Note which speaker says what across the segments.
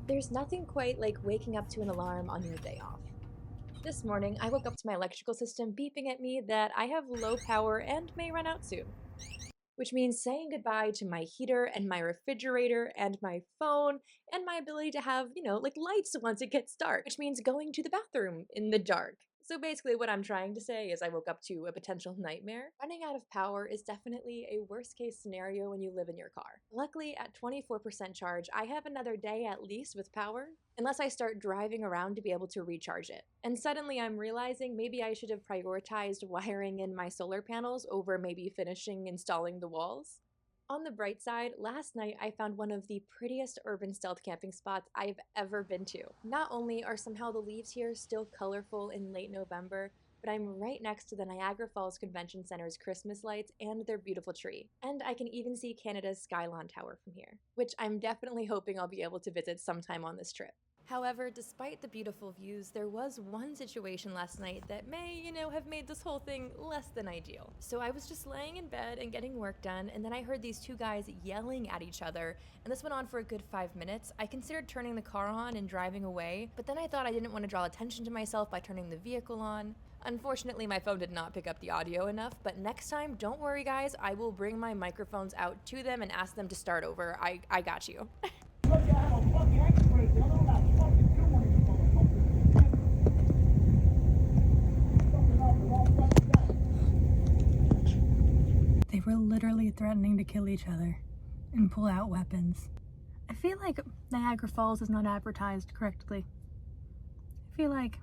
Speaker 1: There's nothing quite like waking up to an alarm on your day off. This morning, I woke up to my electrical system beeping at me that I have low power and may run out soon, which means saying goodbye to my heater and my refrigerator and my phone and my ability to have, like lights once it gets dark, which means going to the bathroom in the dark. So basically, what I'm trying to say is I woke up to a potential nightmare. Running out of power is definitely a worst case scenario when you live in your car. Luckily, at 24% charge, I have another day at least with power, unless I start driving around to be able to recharge it. And suddenly I'm realizing maybe I should have prioritized wiring in my solar panels over maybe finishing installing the walls. On the bright side, last night I found one of the prettiest urban stealth camping spots I've ever been to. Not only are somehow the leaves here still colorful in late November, but I'm right next to the Niagara Falls Convention Center's Christmas lights and their beautiful tree. And I can even see Canada's Skyline Tower from here, which I'm definitely hoping I'll be able to visit sometime on this trip. However, despite the beautiful views, there was one situation last night that may, have made this whole thing less than ideal. So I was just laying in bed and getting work done, and then I heard these two guys yelling at each other, and this went on for a good 5 minutes. I considered turning the car on and driving away, but then I thought I didn't want to draw attention to myself by turning the vehicle on. Unfortunately, my phone did not pick up the audio enough, but next time, don't worry guys, I will bring my microphones out to them and ask them to start over. I got you.
Speaker 2: They were literally threatening to kill each other and pull out weapons. I feel like Niagara Falls is not advertised correctly. I feel like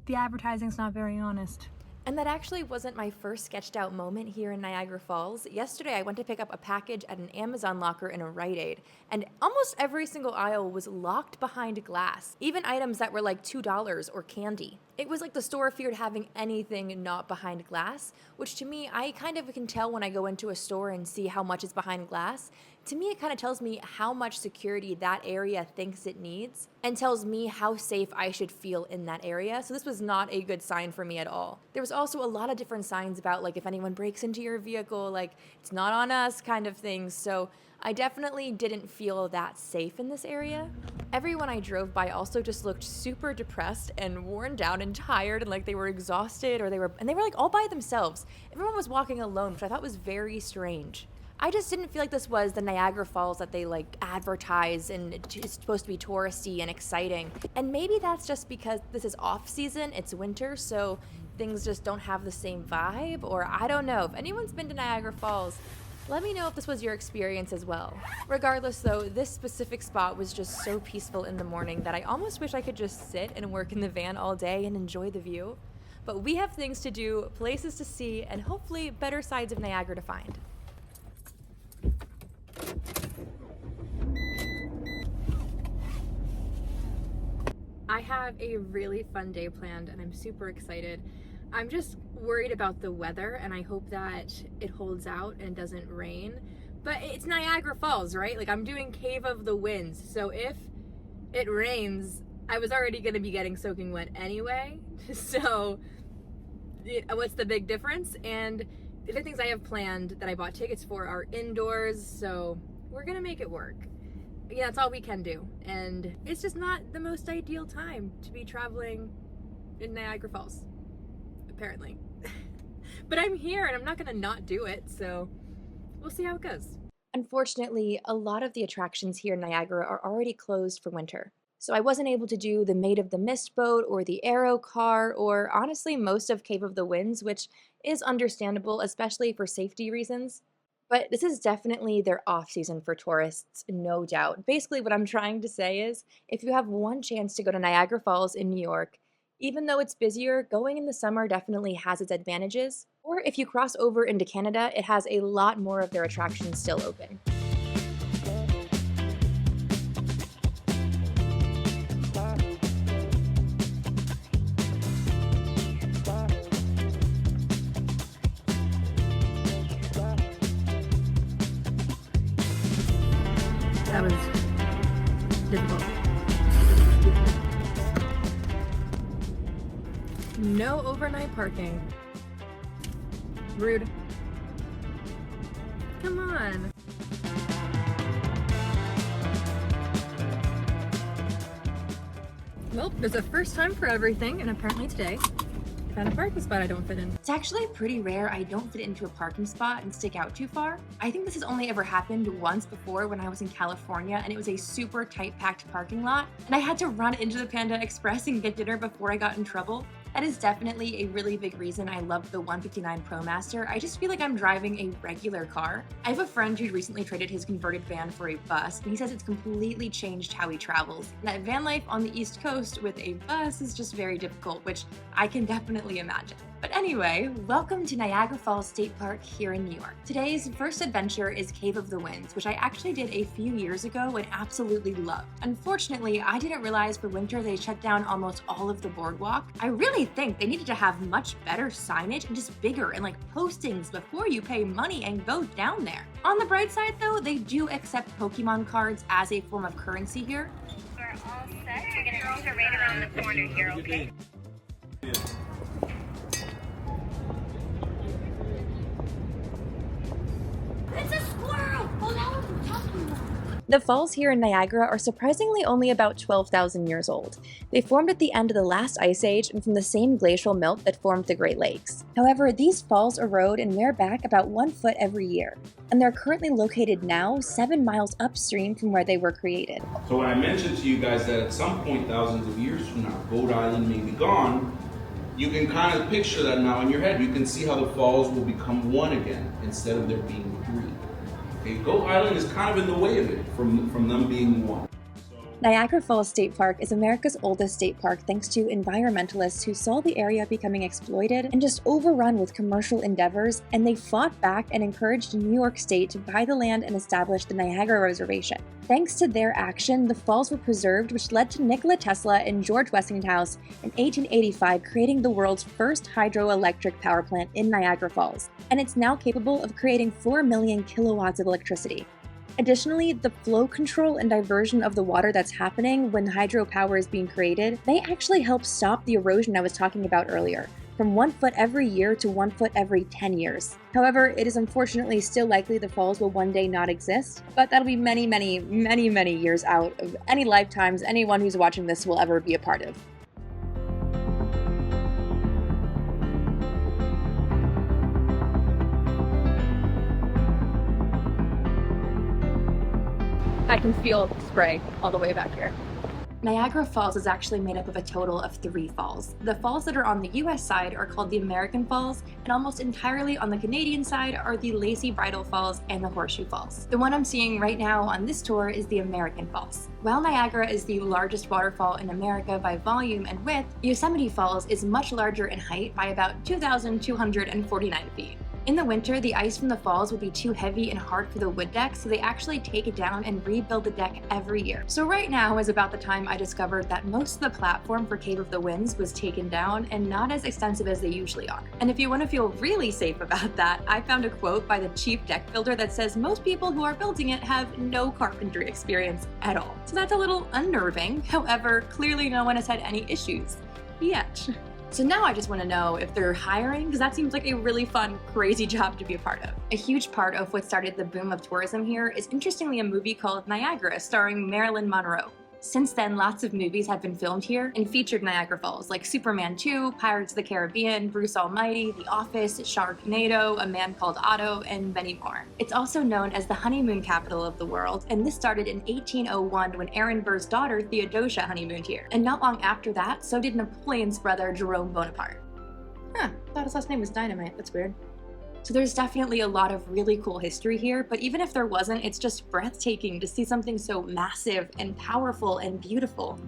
Speaker 2: the advertising's not very honest.
Speaker 1: And that actually wasn't my first sketched out moment here in Niagara Falls. Yesterday, I went to pick up a package at an Amazon locker in a Rite Aid, and almost every single aisle was locked behind glass, even items that were like $2 or candy. It was like the store feared having anything not behind glass, which to me, I kind of can tell when I go into a store and see how much is behind glass. To me, it kind of tells me how much security that area thinks it needs and tells me how safe I should feel in that area. So this was not a good sign for me at all. There was also a lot of different signs about like if anyone breaks into your vehicle, like it's not on us kind of things. So I definitely didn't feel that safe in this area. Everyone I drove by also just looked super depressed and worn down and tired and like they were exhausted or they were like all by themselves. Everyone was walking alone, which I thought was very strange. I just didn't feel like this was the Niagara Falls that they like advertise and it's supposed to be touristy and exciting. And maybe that's just because this is off season, it's winter, so things just don't have the same vibe, or I don't know. If anyone's been to Niagara Falls, let me know if this was your experience as well. Regardless though, this specific spot was just so peaceful in the morning that I almost wish I could just sit and work in the van all day and enjoy the view. But we have things to do, places to see, and hopefully better sides of Niagara to find. I have a really fun day planned and I'm super excited. I'm just worried about the weather and I hope that it holds out and doesn't rain. But it's Niagara Falls, right? Like I'm doing Cave of the Winds. So if it rains, I was already gonna be getting soaking wet anyway. So what's the big difference? And the other things I have planned that I bought tickets for are indoors. So we're gonna make it work. Yeah, that's all we can do. And it's just not the most ideal time to be traveling in Niagara Falls, apparently. But I'm here and I'm not gonna not do it, so we'll see how it goes. Unfortunately, a lot of the attractions here in Niagara are already closed for winter. So I wasn't able to do the Maid of the Mist boat or the Arrow car or honestly most of Cave of the Winds, which is understandable, especially for safety reasons. But this is definitely their off season for tourists, no doubt. Basically, what I'm trying to say is if you have one chance to go to Niagara Falls in New York, even though it's busier, going in the summer definitely has its advantages. Or if you cross over into Canada, it has a lot more of their attractions still open.
Speaker 2: That was difficult.
Speaker 1: No overnight parking. Rude. Come on.
Speaker 2: Well, there's a first time for everything, and apparently today, I found a parking spot I don't fit in.
Speaker 1: It's actually pretty rare I don't fit into a parking spot and stick out too far. I think this has only ever happened once before when I was in California and it was a super tight packed parking lot and I had to run into the Panda Express and get dinner before I got in trouble. That is definitely a really big reason I love the 159 ProMaster. I just feel like I'm driving a regular car. I have a friend who recently traded his converted van for a bus, and he says it's completely changed how he travels. And that van life on the East Coast with a bus is just very difficult, which I can definitely imagine. But anyway, welcome to Niagara Falls State Park here in New York. Today's first adventure is Cave of the Winds, which I actually did a few years ago and absolutely loved. Unfortunately, I didn't realize for winter they shut down almost all of the boardwalk. I really think they needed to have much better signage and just bigger and like postings before you pay money and go down there. On the bright side though, they do accept Pokemon cards as a form of currency here.
Speaker 3: We're all set. You're gonna enter right around the corner here, okay?
Speaker 2: It's a squirrel! Oh, that was what I'm talking about.
Speaker 1: The falls here in Niagara are surprisingly only about 12,000 years old. They formed at the end of the last ice age and from the same glacial melt that formed the Great Lakes. However, these falls erode and wear back about 1 foot every year, and they're currently located now 7 miles upstream from where they were created.
Speaker 4: So when I mentioned to you guys that at some point, thousands of years from now, Goat Island may be gone, you can kind of picture that now in your head. You can see how the falls will become one again instead of there being three. Okay, Goat Island is kind of in the way of it from them being one.
Speaker 1: Niagara Falls State Park is America's oldest state park thanks to environmentalists who saw the area becoming exploited and just overrun with commercial endeavors, and they fought back and encouraged New York State to buy the land and establish the Niagara Reservation. Thanks to their action, the falls were preserved, which led to Nikola Tesla and George Westinghouse in 1885 creating the world's first hydroelectric power plant in Niagara Falls, and it's now capable of creating 4 million kilowatts of electricity. Additionally, the flow control and diversion of the water that's happening when hydropower is being created may actually help stop the erosion I was talking about earlier, from 1 foot every year to 1 foot every 10 years. However, it is unfortunately still likely the falls will one day not exist, but that'll be many, many, many, many years out of any lifetimes anyone who's watching this will ever be a part of. I can feel spray all the way back here. Niagara Falls is actually made up of a total of 3 falls. The falls that are on the US side are called the American Falls, and almost entirely on the Canadian side are the Lazy Bridle Falls and the Horseshoe Falls. The one I'm seeing right now on this tour is the American Falls. While Niagara is the largest waterfall in America by volume and width, Yosemite Falls is much larger in height by about 2,249 feet. In the winter, the ice from the falls would be too heavy and hard for the wood deck, so they actually take it down and rebuild the deck every year. So right now is about the time I discovered that most of the platform for Cave of the Winds was taken down and not as extensive as they usually are. And if you want to feel really safe about that, I found a quote by the chief deck builder that says most people who are building it have no carpentry experience at all. So that's a little unnerving. However, clearly no one has had any issues yet. So now I just want to know if they're hiring, because that seems like a really fun, crazy job to be a part of. A huge part of what started the boom of tourism here is interestingly a movie called Niagara starring Marilyn Monroe. Since then, lots of movies have been filmed here and featured Niagara Falls, like Superman 2, Pirates of the Caribbean, Bruce Almighty, The Office, Sharknado, A Man Called Otto, and many more. It's also known as the honeymoon capital of the world, and this started in 1801 when Aaron Burr's daughter Theodosia honeymooned here. And not long after that, so did Napoleon's brother Jerome Bonaparte. Thought his last name was Dynamite, that's weird. So there's definitely a lot of really cool history here, but even if there wasn't, it's just breathtaking to see something so massive and powerful and beautiful.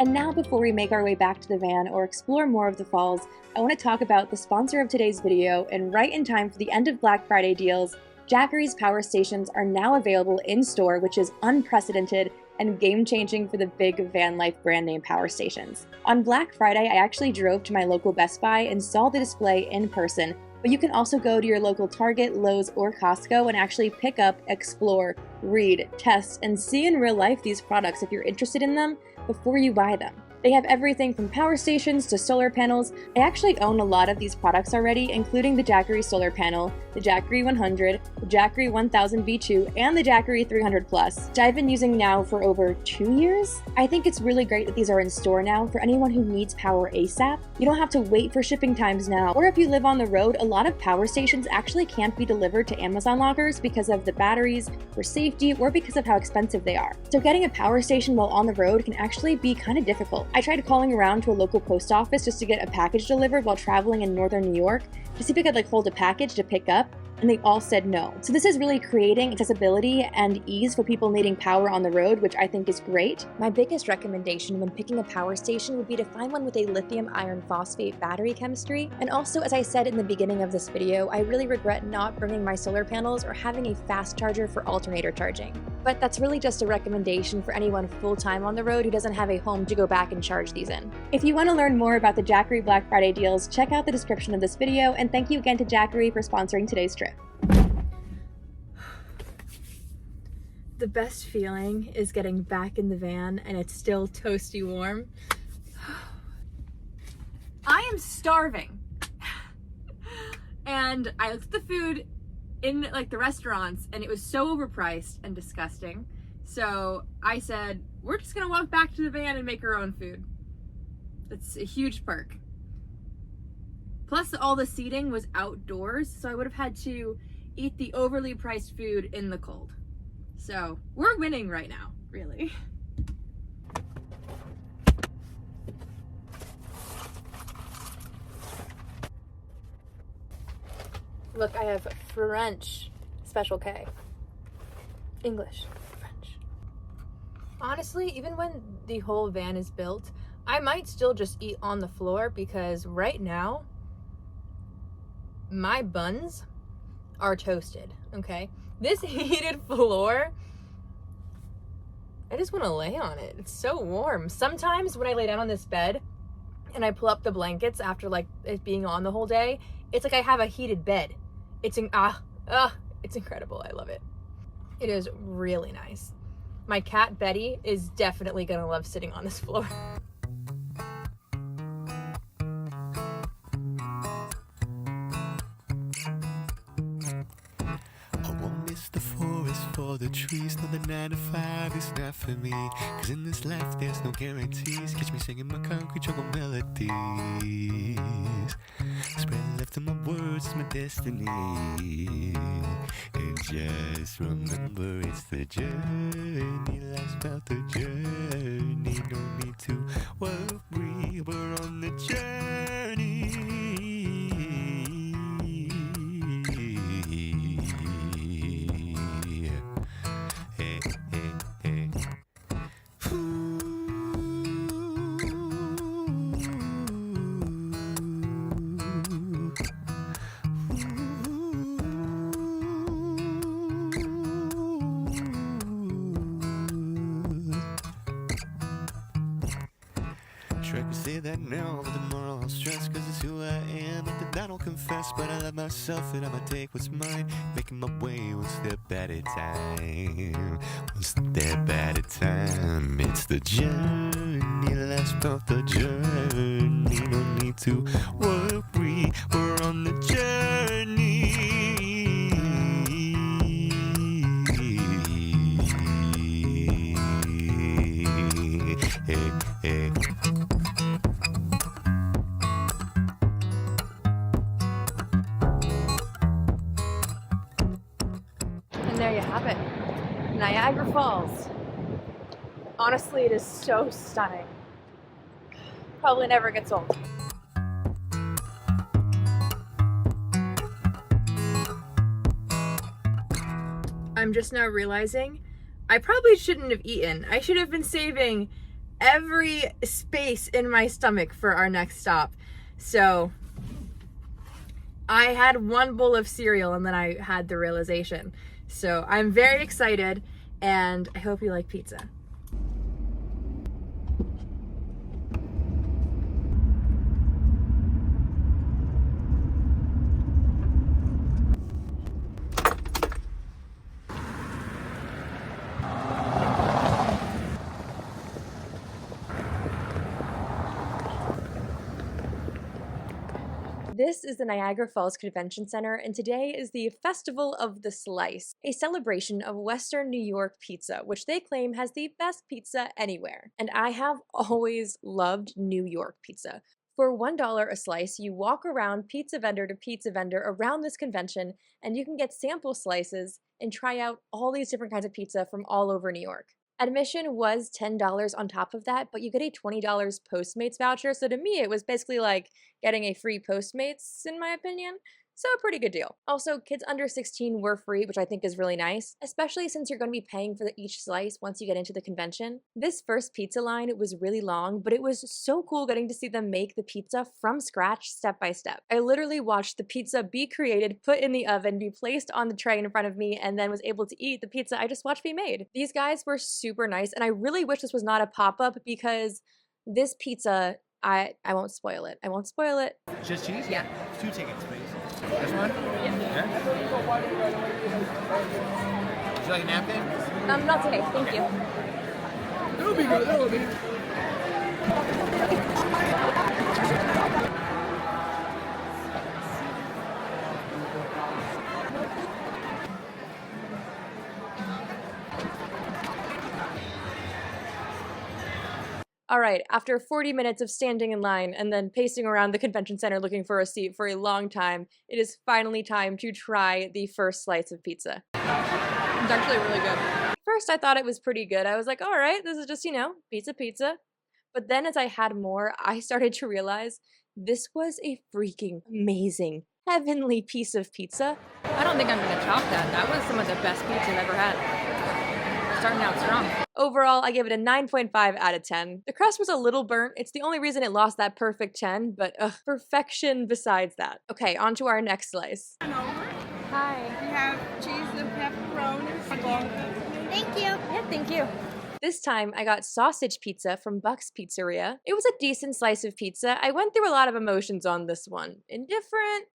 Speaker 1: And now before we make our way back to the van or explore more of the falls, I want to talk about the sponsor of today's video, and right in time for the end of Black Friday deals, Jackery's power stations are now available in store, which is unprecedented and game-changing for the big Vanlife brand name power stations. On Black Friday, I actually drove to my local Best Buy and saw the display in person, but you can also go to your local Target, Lowe's, or Costco and actually pick up, explore, read, test, and see in real life these products if you're interested in them before you buy them. They have everything from power stations to solar panels. I actually own a lot of these products already, including the Jackery solar panel, the Jackery 100, the Jackery 1000 V2, and the Jackery 300 Plus, which I've been using now for over 2 years. I think it's really great that these are in store now for anyone who needs power ASAP. You don't have to wait for shipping times now, or if you live on the road, a lot of power stations actually can't be delivered to Amazon lockers because of the batteries, for safety, or because of how expensive they are. So getting a power station while on the road can actually be kind of difficult. I tried calling around to a local post office just to get a package delivered while traveling in northern New York to see if I could hold a package to pick up, and they all said no. So this is really creating accessibility and ease for people needing power on the road, which I think is great. My biggest recommendation when picking a power station would be to find one with a lithium iron phosphate battery chemistry. And also, as I said in the beginning of this video, I really regret not bringing my solar panels or having a fast charger for alternator charging. But that's really just a recommendation for anyone full-time on the road who doesn't have a home to go back and charge these in. If you want to learn more about the Jackery Black Friday deals, check out the description of this video, and thank you again to Jackery for sponsoring today's trip. The best feeling is getting back in the van and it's still toasty warm. I am starving. And I looked at the food in the restaurants and it was so overpriced and disgusting. So I said, we're just gonna walk back to the van and make our own food. That's a huge perk. Plus all the seating was outdoors, so I would have had to eat the overly priced food in the cold. So we're winning right now, really. Look, I have French special K. English, French. Honestly, even when the whole van is built, I might still just eat on the floor because right now, my buns are toasted, okay? This heated floor, I just want to lay on it. It's so warm. Sometimes when I lay down on this bed and I pull up the blankets after it being on the whole day, it's like I have a heated bed. It's incredible. I love it. It is really nice. My cat Betty is definitely gonna love sitting on this floor.
Speaker 5: The forest for the trees, no, the 9 to 5 is not for me. Cause in this life there's no guarantees. Catch me singing my concrete jungle melodies. Spread left to my words, it's my destiny. And just remember it's the journey. Life's about the journey. No need to worry, we're on the journey. Try to say that now, but tomorrow I'll stress. Cause it's who I am, and that I don't confess. But I love myself and I'ma take what's mine. Making my way one step at a time. One step at a time. It's the journey, life's about the journey. No need to worry, we're on the journey. Hey, hey.
Speaker 1: And there you have it, Niagara Falls. Honestly, it is so stunning. Probably never gets old. I'm just now realizing I probably shouldn't have eaten. I should have been saving every space in my stomach for our next stop. So I had one bowl of cereal and then I had the realization. So I'm very excited and I hope you like pizza. This is the Niagara Falls Convention Center, and today is the Festival of the Slice, a celebration of Western New York pizza, which they claim has the best pizza anywhere. And I have always loved New York pizza. For $1 a slice, you walk around pizza vendor to pizza vendor around this convention, and you can get sample slices and try out all these different kinds of pizza from all over New York. Admission was $10 on top of that, but you get a $20 Postmates voucher, so to me it was basically like getting a free Postmates, in my opinion. So a pretty good deal. Also, kids under 16 were free, which I think is really nice, especially since you're going to be paying for each slice once you get into the convention. This first pizza line was really long, but it was so cool getting to see them make the pizza from scratch step by step. I literally watched the pizza be created, put in the oven, be placed on the tray in front of me, and then was able to eat the pizza I just watched be made. These guys were super nice, and I really wish this was not a pop-up because this pizza, I won't spoil it. I won't spoil it.
Speaker 6: Just cheese?
Speaker 1: Yeah.
Speaker 6: 2 tickets, please. This one? Yeah. Would you like a napkin?
Speaker 1: Not today, thank you.
Speaker 6: That'll be good, that'll be.
Speaker 1: All right, after 40 minutes of standing in line and then pacing around the convention center looking for a seat for a long time, it is finally time to try the first slice of pizza. It's actually really good. First, I thought it was pretty good. I was like, all right, this is just, pizza. But then as I had more, I started to realize this was a freaking amazing, heavenly piece of pizza.
Speaker 7: I don't think I'm gonna top that. That was some of the best pizza I've ever had. Starting out strong.
Speaker 1: Overall, I gave it a 9.5 out of 10. The crust was a little burnt. It's the only reason it lost that perfect 10, but perfection besides that. Okay, on to our next slice.
Speaker 7: Hi.
Speaker 8: We have cheese and pepperoni.
Speaker 3: Thank you.
Speaker 7: Yeah, thank you.
Speaker 1: This time, I got sausage pizza from Buck's Pizzeria. It was a decent slice of pizza. I went through a lot of emotions on this one. Indifferent,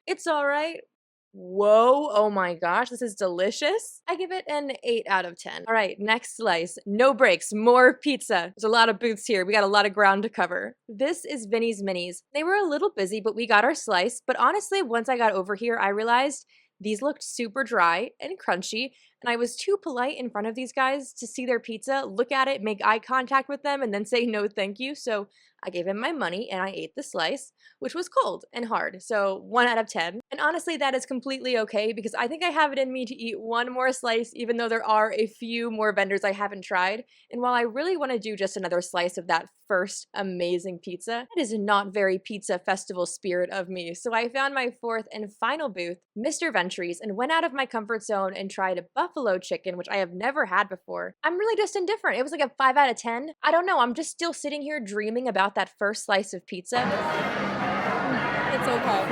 Speaker 1: it's alright. Whoa, oh my gosh, this is delicious. I give it an 8 out of 10. All right, next slice. No breaks, more pizza. There's a lot of booths here. We got a lot of ground to cover. This is Vinny's Minis. They were a little busy, but we got our slice. But honestly, once I got over here, I realized these looked super dry and crunchy, and I was too polite in front of these guys to see their pizza, look at it, make eye contact with them, and then say no thank you. So I gave him my money and I ate the slice, which was cold and hard, so 1 out of 10. And honestly, that is completely okay because I think I have it in me to eat one more slice even though there are a few more vendors I haven't tried. And while I really want to do just another slice of that first amazing pizza, it is not very pizza festival spirit of me. So I found my fourth and final booth, Mr. Ventries, and went out of my comfort zone and tried a buffalo chicken, which I have never had before. I'm really just indifferent. It was like a 5 out of 10. I don't know, I'm just still sitting here dreaming about that first slice of pizza.
Speaker 7: It's okay.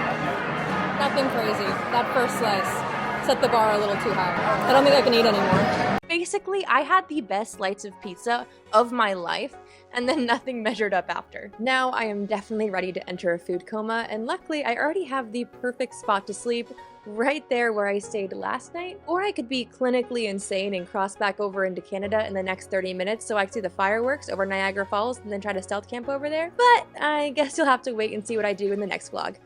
Speaker 7: Nothing crazy. That first slice set the bar a little too high. I don't think I can eat anymore.
Speaker 1: Basically, I had the best slice of pizza of my life, and then nothing measured up after. Now I am definitely ready to enter a food coma, and luckily I already have the perfect spot to sleep right there where I stayed last night. Or I could be clinically insane and cross back over into Canada in the next 30 minutes so I can see the fireworks over Niagara Falls and then try to stealth camp over there. But I guess you'll have to wait and see what I do in the next vlog.